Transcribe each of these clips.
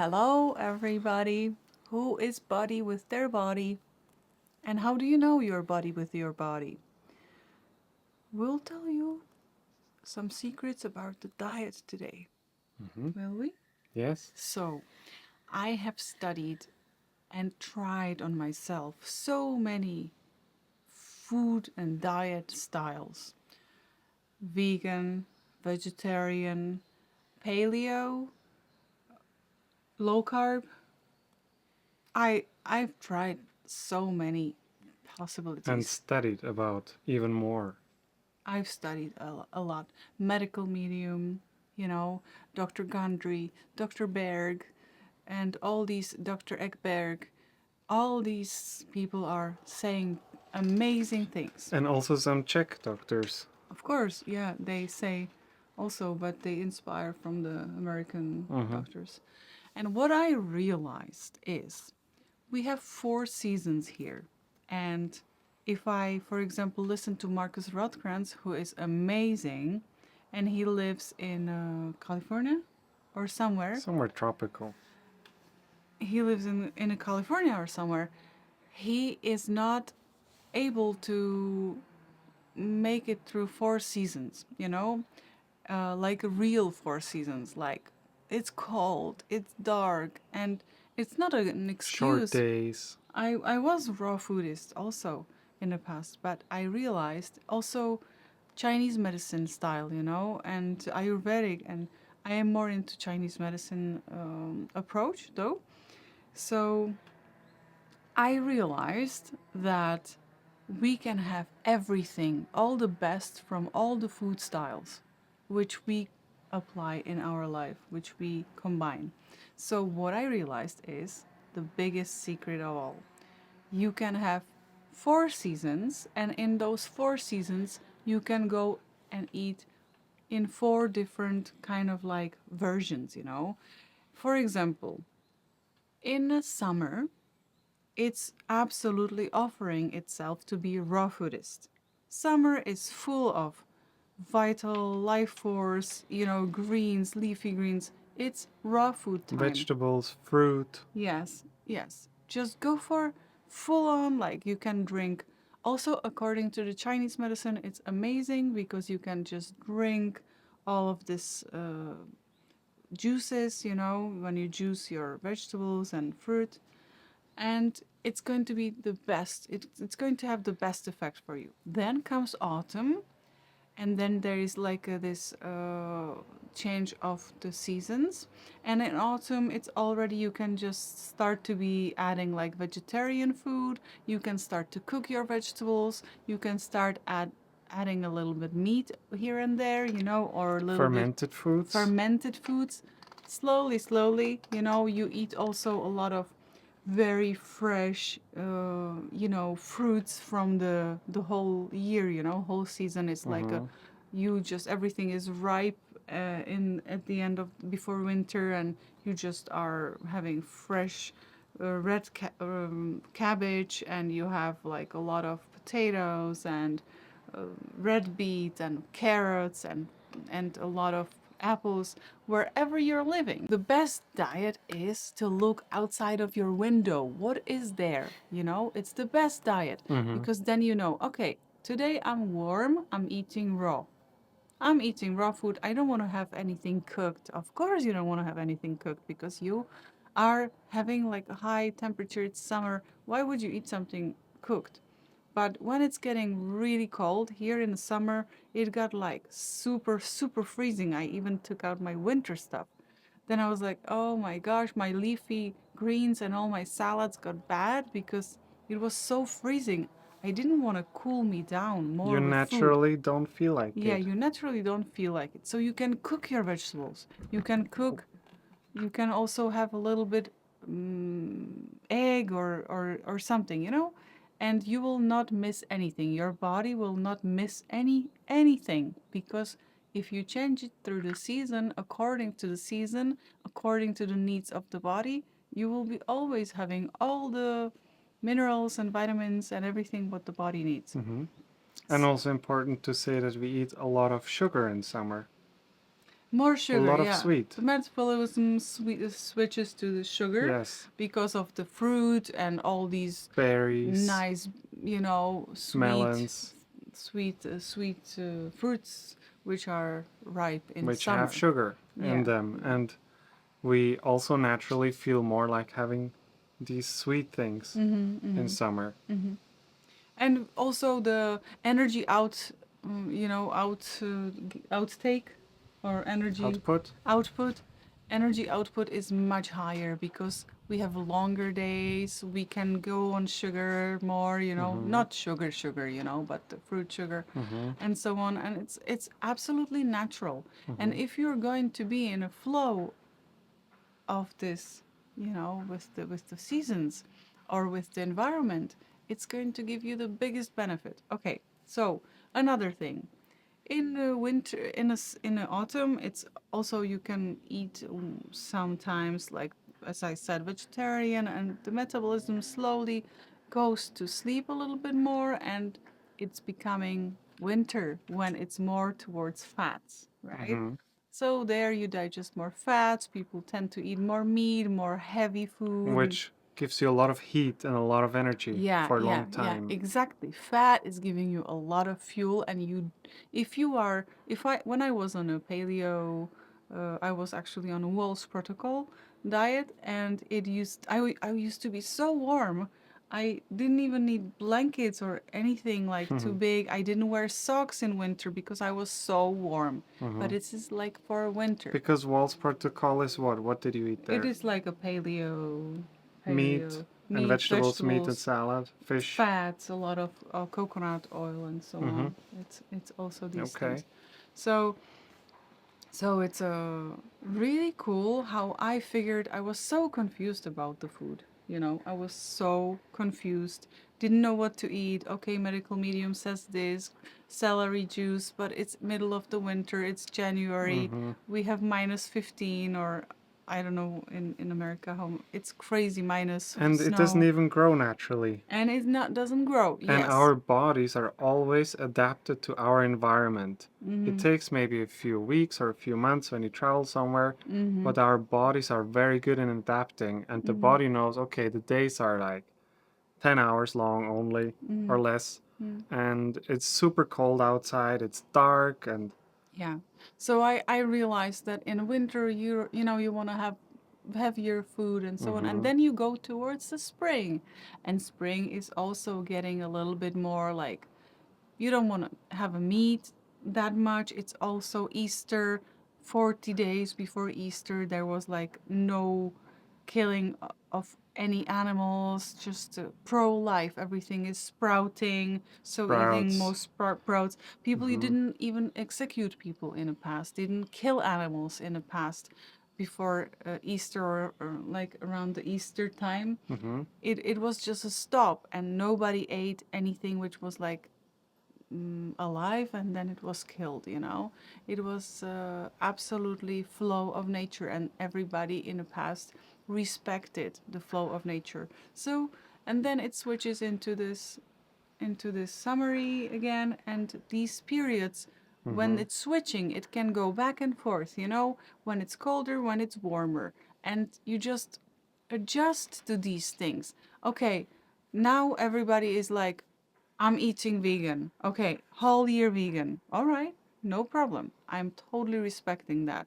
Hello, everybody. Who is body with their body? And how do you know your body with your body? We'll tell you some secrets about the diet today. Will we? Yes. So, I have studied and tried on myself so many food and diet styles: vegan, vegetarian, paleo, low carb. I've tried so many And possibilities. studied about even more. I've studied a lot. Medical medium, Dr. Gundry, Dr. Berg, and all these Dr. Ekberg, all these people are saying amazing things. And also some Czech doctors. Of course, yeah, they say also, but they inspire from the American doctors. And what I realized is we have 4 seasons here. And if I, for example, listen to Marcus Rothkrantz, who is amazing, and he lives in California or somewhere. Somewhere tropical. He lives in California or somewhere. He is not able to make it through 4 seasons, like real 4 seasons. Like it's cold, it's dark, and it's not an Short excuse. days. I was raw foodist also in the past, but I realized also Chinese medicine style, and Ayurvedic, and I am more into Chinese medicine approach though. So I realized that we can have everything, all the best from all the food styles, which we apply in our life, which we combine. So, what I realized is the biggest secret of all: you can have 4 seasons, and in those 4 seasons, you can go and eat in 4 different kind of like versions. For example, in the summer, it's absolutely offering itself to be raw foodist. Summer is full of vital life force, greens, leafy greens. It's raw food time. Vegetables, fruit. Yes, yes. Just go for full on, like you can drink. Also, according to the Chinese medicine, it's amazing because you can just drink all of this juices, when you juice your vegetables and fruit, and it's going to be the best. It's going to have the best effect for you. Then comes autumn, and then there is like this change of the seasons. And in autumn, it's already, you can just start to be adding like vegetarian food. You can start to cook your vegetables. You can start adding a little bit meat here and there, or a little Fermented foods. fermented foods. Slowly, you eat also a lot of very fresh, fruits from the whole year, whole season. It's like you just, everything is ripe in at the end of before winter, and you just are having fresh cabbage, and you have like a lot of potatoes and red beet and carrots and a lot of apples wherever you're living. The best diet is to look outside of your window. What is there? It's the best diet because then okay, today I'm warm, I'm eating raw. I'm eating raw food. I don't want to have anything cooked. Of course, you don't want to have anything cooked because you are having like a high temperature. It's summer. Why would you eat something cooked? But when it's getting really cold here in the summer, it got like super, super freezing. I even took out my winter stuff. Then I was like, oh my gosh, my leafy greens and all my salads got bad because it was so freezing. I didn't want to cool me down more You with food. naturally don't feel like Yeah, it. you naturally don't feel like it. So you can cook your vegetables. You can cook. You can also have a little bit egg or something, and you will not miss anything. Your body will not miss anything because if you change it through the season, according to the season, according to the needs of the body, you will be always having all the minerals and vitamins and everything what the body needs. And also important to say that we eat a lot of sugar in summer. More A sugar, lot of yeah. sweet. The metabolism switches to the sugar Yes. because of the fruit and all these Berries, nice, you know, sweet, melons, fruits which are ripe in which have summer. sugar in Yeah. them. And we also naturally feel more like having these sweet things in summer. And also the energy outtake or Output. output. Energy output is much higher because we have longer days. We can go on sugar more, not sugar, but the fruit sugar, and so on. And it's absolutely natural. And if you're going to be in a flow of this, with the seasons or with the environment, it's going to give you the biggest benefit. Okay, so another thing. In the winter, in the autumn, it's also you can eat sometimes, like as I said, vegetarian, and the metabolism slowly goes to sleep a little bit more, and it's becoming winter when it's more towards fats, right? Hmm. So there you digest more fats. People tend to eat more meat, more heavy food. Which gives you a lot of heat and a lot of energy Yeah, for a yeah, long yeah, time. exactly. Fat is giving you a lot of fuel, and when I was on a paleo, I was actually on a Walls protocol diet, and I used to be so warm. I didn't even need blankets or anything like too big. I didn't wear socks in winter because I was so warm. But it's just like for winter. Because Wall's protocol is what? What did you eat It there? is like a paleo, Meat and meat, vegetables, meat and vegetables, salad, fish. fats, a lot of coconut oil, and so on. It's also these Okay. things. So it's really cool how I figured. I was so confused about the food. I was so confused. Didn't know what to eat. Okay, medical medium says this, celery juice, but it's middle of the winter. It's January. We have -15, or I don't know in America how it's crazy minus And it doesn't snow, even grow naturally. and it not doesn't grow. And Yes. our bodies are always adapted to our environment. It takes maybe a few weeks or a few months when you travel somewhere, but our bodies are very good in adapting. And the body knows, okay, the days are like 10 hours long only or less. And it's super cold outside, it's dark, and Yeah. So I realized that in winter you want to have heavier food and so on, and then you go towards the spring, and spring is also getting a little bit more like you don't want to have a meat that much. It's also Easter. 40 days before Easter there was like no killing of any animals, just pro-life. Everything is sprouting, so eating sprouts. most sprouts. People, you didn't even execute people in the past, didn't kill animals in the past before Easter, or like around the Easter time. It was just a stop, and nobody ate anything which was like alive, and then it was killed. It was absolutely flow of nature, and everybody in the past respected the flow of nature. So, and then it switches into this summary again, and these periods, when it's switching, it can go back and forth, when it's colder, when it's warmer, and you just adjust to these things. Okay, now everybody is like, I'm eating vegan. Okay, whole year vegan. All right, no problem. I'm totally respecting that.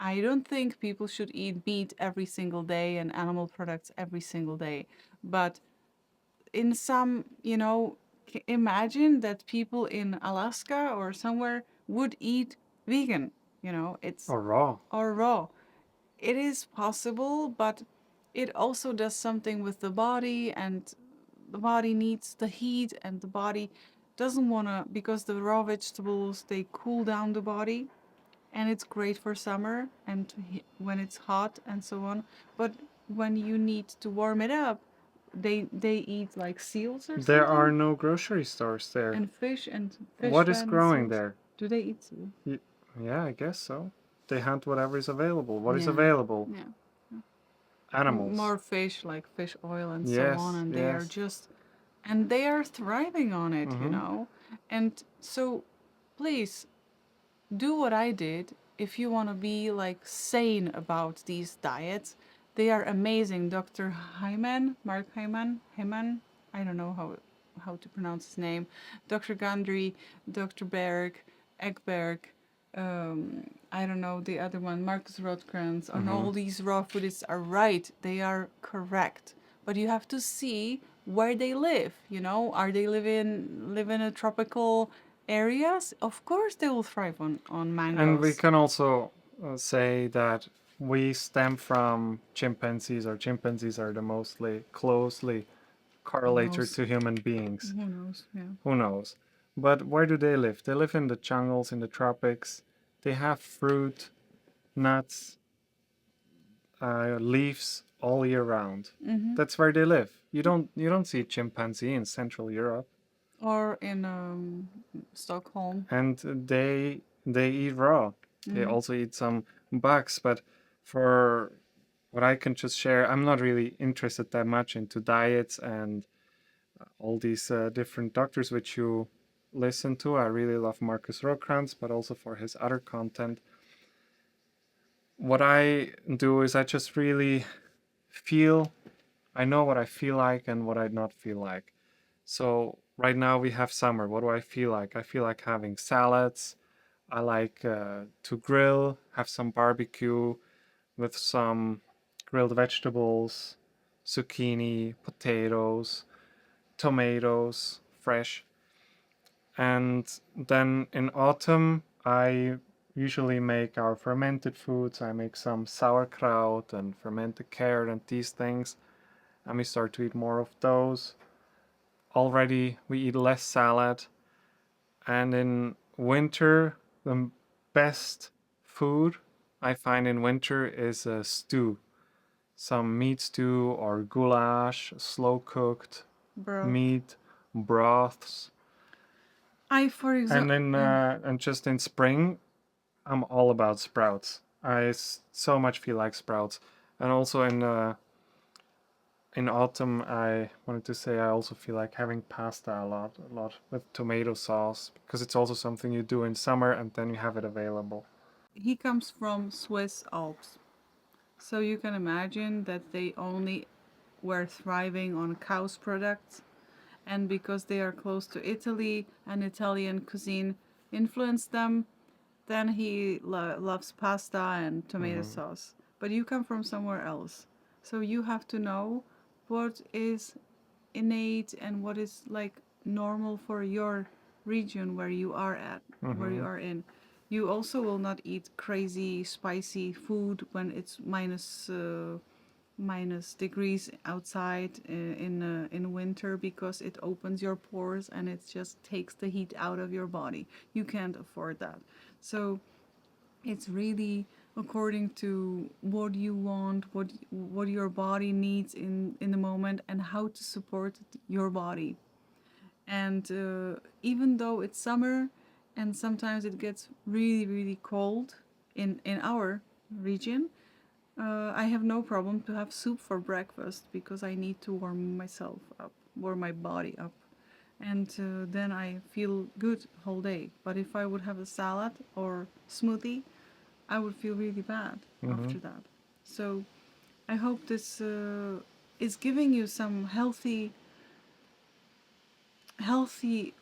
I don't think people should eat meat every single day and animal products every single day. But in some, imagine that people in Alaska or somewhere would eat vegan. It's Or raw. or raw. It is possible, but it also does something with the body, and the body needs the heat, and the body doesn't want to, because the raw vegetables, they cool down the body, and it's great for summer and when it's hot and so on. But when you need to warm it up, they eat like seals or There are something, no grocery stores there. and fish What is and growing seals. there? Do they eat seal? Yeah, I guess so. They hunt whatever is available. What is Yeah, available? yeah. Animals. More fish, like fish oil and so on, Yes, and yes. they are thriving on it. Mm-hmm. And so please do what I did. if you want to be like sane about these diets, they are amazing. Dr. Hyman, Mark Hyman, I don't know how to pronounce his name. Dr. Gundry, Dr. Berg, Ekberg, I don't know the other one, Marcus Rothkrantz, and all these raw foodists are right. They are correct. But you have to see where they live. You know, are they live in a tropical areas? Of course, they will thrive on And we mangoes. can also say that we stem from chimpanzees, or chimpanzees are the mostly closely Who correlated knows? to human beings. Who knows? Yeah. Who knows? But where do they live? They live in the jungles, in the tropics. They have fruit, nuts, leaves all year round. That's where they live. You don't see chimpanzee in Central Europe. Or in Stockholm. And they eat raw. They also eat some bugs, but for what I can just share, I'm not really interested that much into diets and all these different doctors which you listen to. I really love Marcus Rothkrantz, but also for his other content. What I do is I just really feel, I know what I feel like and what I not feel like. So right now we have summer. What do I feel like? I feel like having salads. I like to grill, have some barbecue with some grilled vegetables, zucchini, potatoes, tomatoes, fresh. And then in autumn, I usually make our fermented foods. I make some sauerkraut and fermented carrot and these things. And we start to eat more of those. Already, we eat less salad. And in winter, the best food I find in winter is a stew. Some meat stew or goulash, slow cooked Bro. meat, broths. For And example, then and just in spring, I'm all about sprouts. So much feel like sprouts. And also in autumn, I wanted to say I also feel like having pasta a lot with tomato sauce, because it's also something you do in summer and then you have it available. he comes from Swiss Alps. So you can imagine that they only were thriving on cow's products. And because they are close to Italy and Italian cuisine influenced them, then he loves pasta and tomato sauce. But you come from somewhere else. So you have to know what is innate and what is like normal for your region where you are at, where you are in. You also will not eat crazy spicy food when it's minus degrees outside in winter, because it opens your pores and it just takes the heat out of your body. You can't afford that. So it's really according to what you want, what your body needs in the moment, and how to support your body. And even though it's summer and sometimes it gets really cold in our region, I have no problem to have soup for breakfast because I need to warm myself up, warm my body up. And then I feel good whole day. But if I would have a salad or smoothie, I would feel really bad after that. So I hope this is giving you some healthy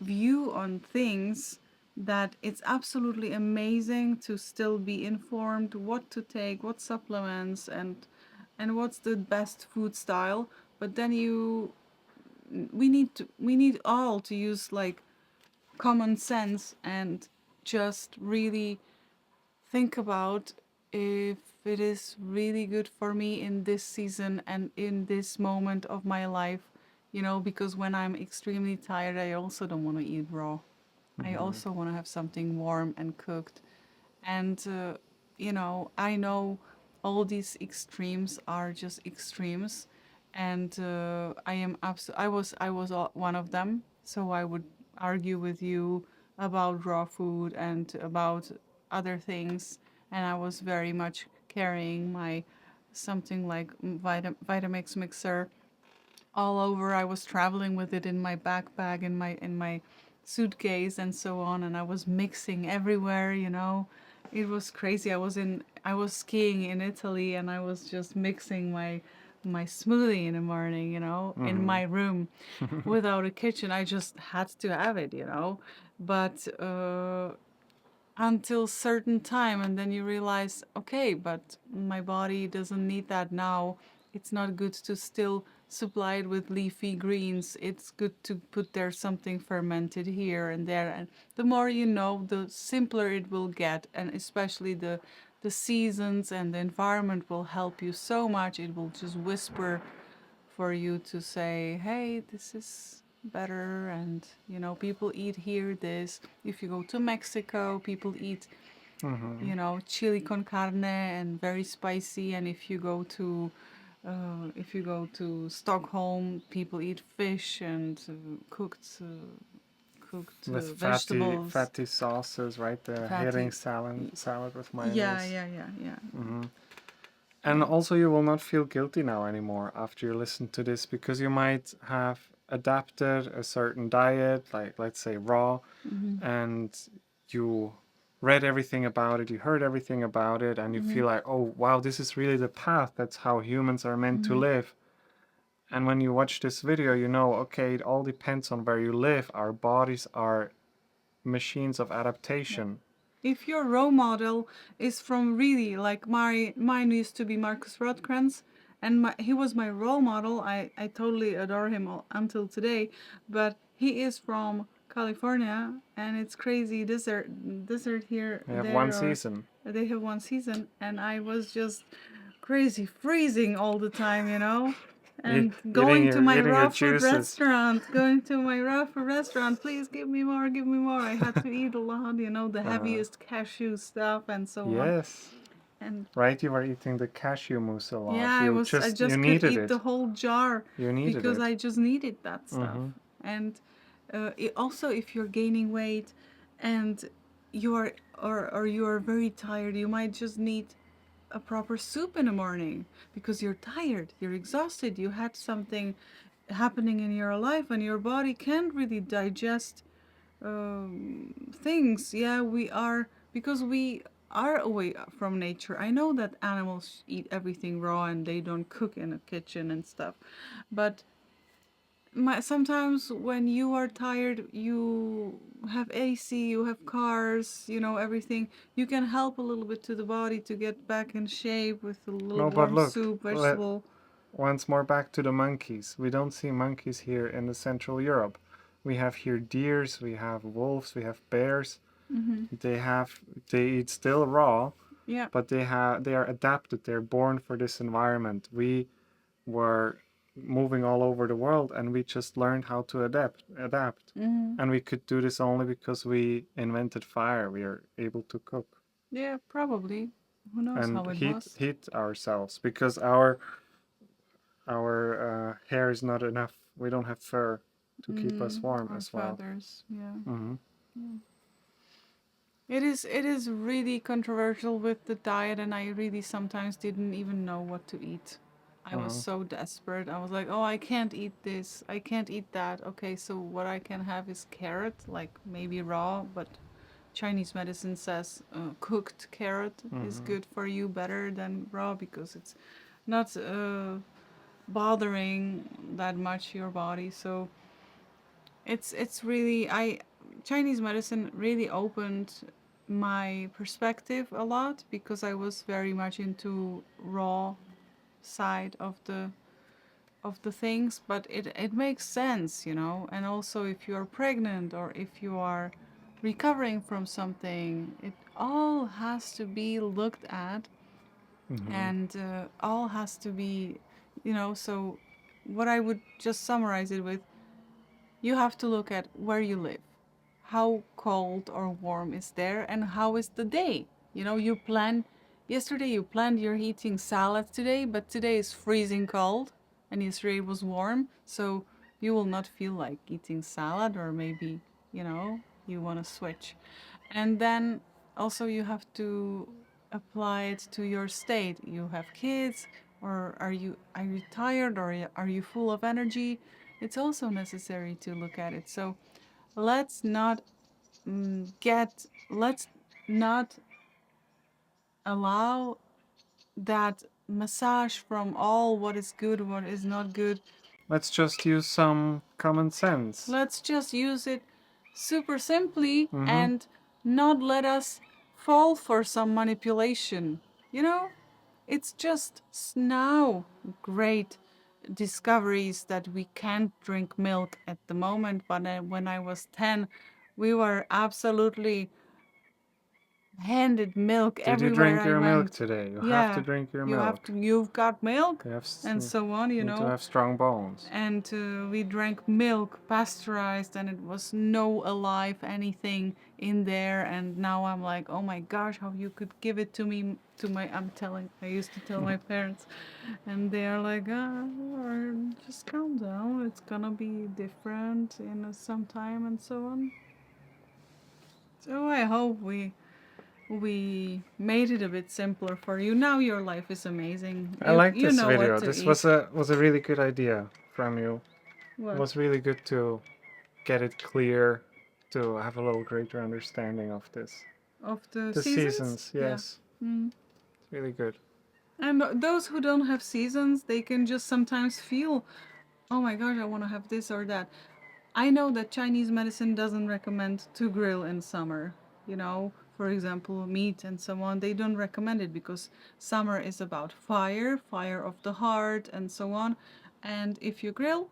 view on things, that it's absolutely amazing to still be informed what to take, what supplements, and what's the best food style. But then we need all to use like common sense and just really think about if it is really good for me in this season and in this moment of my life, you know, because when I'm extremely tired, I also don't want to eat raw. I also want to have something warm and cooked. And, you know, I know all these extremes are just extremes. And I was one of them. So I would argue with you about raw food and about other things. And I was very much carrying my something like Vitamix mixer all over. I was traveling with it in my backpack, in my suitcase and so on, and I was mixing everywhere, you know. It was crazy. I was skiing in Italy and I was just mixing my smoothie in the morning, in Mm-hmm. my room without a kitchen. I just had to have it, But until certain time, and then you realize, okay, but my body doesn't need that now. It's not good to still supply it with leafy greens. It's good to put there something fermented here and there, and the more you know, the simpler it will get. And especially the seasons and the environment will help you so much. It will just whisper for you to say, hey, this is better. And, people eat here this. If you go to Mexico, people eat, Mm-hmm. chili con carne and very spicy. And if you go to Stockholm, people eat fish and cooked With fatty vegetables, fatty sauces, right? The herring fatty. salad with Yeah, mayonnaise. yeah, yeah, yeah, Mm-hmm. And yeah. also, you will not feel guilty now anymore after you listen to this because you might have adapted a certain diet, like let's say raw, Mhm, and you read everything about it, you heard everything about it, and you mhm, feel like, oh, wow, this is really the path. That's how humans are meant to mhm. live. And when you watch this video, you know, okay, it all depends on where you live. Our bodies are machines of Yeah. adaptation. If your role model is from really like mine used to be Marcus Rothkranz, and he was my role model. I totally adore him until today, but he is from California, and it's crazy desert here We have one there, or season. they have one season, and I was just crazy freezing all the time. E- And going to my eating your raw food juices. restaurant, please give me more, give me more. I had to eat a lot, the Uh, heaviest cashew stuff and so on. yes. And Right, you were eating the cashew mousse a yeah, lot. I You just could needed eat the it. whole jar You needed because it. I just needed that stuff. Mm-hmm. And also, if you're gaining weight and you are or you are very tired, you might just need a proper soup in the morning because you're tired, you're exhausted, you had something happening in your life, and your body can't really digest things. Yeah, we are, because we are away from nature. I know that animals eat everything raw and they don't cook in a kitchen and stuff, but sometimes when you are tired, you have AC, you have cars, everything. You can help a little bit to the body to get back in shape with a little No, but warm look, soup, vegetable. once more back to the monkeys. We don't see monkeys here in the Central Europe. We have here deers, we have wolves, we have bears. Mm-hmm. They have they eat still raw, Yeah. but they are adapted. They're born for this environment. We were moving all over the world and we just learned how to adapt. Mm-hmm. And we could do this only because we invented fire. We are able to cook Yeah, probably. Who knows and how it was? heat ourselves because our hair is not enough. We don't have fur to keep us warm Our as well. fathers, yeah. Hmm. Yeah. It is really controversial with the diet, and I really sometimes didn't even know what to eat. I was Hmm. so desperate. I was like, oh, I can't eat this. I can't eat that. Okay, so what I can have is carrot, like maybe raw, but Chinese medicine says cooked carrot is Hmm. good for you, better than raw, because it's not bothering that much your body. So it's really I Chinese medicine really opened my perspective a lot, because I was very much into raw side of the things, but it makes sense. And also, if you are pregnant or if you are recovering from something, it all has to be looked at, Hmm. and all has to be. So what I would just summarize it with: you have to look at where you live. How cold or warm is there, and how is the day? Yesterday you planned you're eating salad today, but today is freezing cold, and yesterday was warm, so you will not feel like eating salad, or maybe, you want to switch. And then also you have to apply it to your state. You have kids, or are you tired, or are you full of energy? It's also necessary to look at it. So let's not let's not allow that massage from all what is good, what is not good. Let's just use some common sense. Let's just use it super simply Mm-hmm. and not let us fall for some manipulation. You know, it's just now great discoveries that we can't drink milk at the moment, but when I was 10, we were absolutely handed milk Did you everywhere drink I your milk went. today? You have Yeah, to drink your you have milk. to. You've got milk, You have and so on. You need to know, have strong bones. and we drank milk pasteurized, and it was no alive anything in there. And now I'm like, oh my gosh, how you could give it to me? I used to tell my parents, and they are like, just calm down. It's gonna be different in some time, and so on. So I hope we made it a bit simpler for you. Now your life is amazing. I like You this know video. what to This eat. was a really good idea from you. It What? was really good to get it clear, to have a little greater understanding of this. Of the The seasons? seasons, Yeah. yes. Mm. It's really good. And those who don't have seasons, they can just sometimes feel, oh my gosh, I want to have this or that. I know that Chinese medicine doesn't recommend to grill in summer. You know, for example, meat and so on. They don't recommend it because summer is about fire, fire of the heart, and so on. And if you grill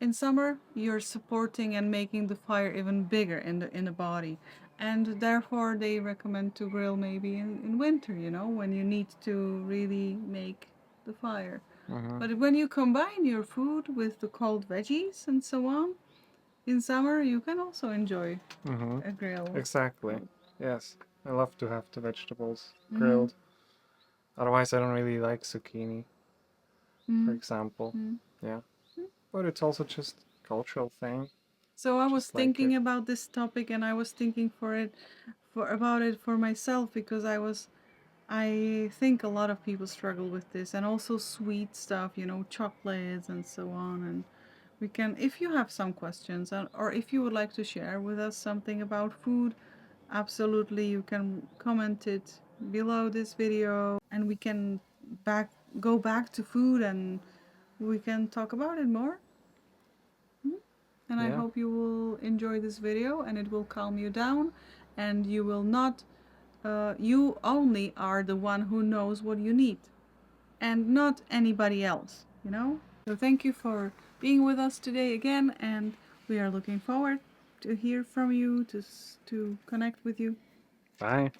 in summer, you're supporting and making the fire even bigger in the body. And therefore, they recommend to grill maybe in winter, you know, when you need to really make the fire. Mm-hmm. But when you combine your food with the cold veggies and so on, in summer you can also enjoy Mm-hmm. a grill. Exactly. Yes. I love to have the vegetables Mhm. grilled. Otherwise, I don't really like zucchini, for example. Mm. Yeah. But it's also just a cultural thing. So I was Just like thinking it. about this topic, and I was thinking about it for myself, because I think a lot of people struggle with this, and also sweet stuff, you know, chocolates and so on. And we can, if you have some questions, or if you would like to share with us something about food, absolutely, you can comment it below this video, and we can go back to food, and we can talk about it more. And I Yeah. hope you will enjoy this video, and it will calm you down, and you will not you only are the one who knows what you need, and not anybody else, you know? So thank you for being with us today again, and we are looking forward to hear from you, to connect with you. Bye.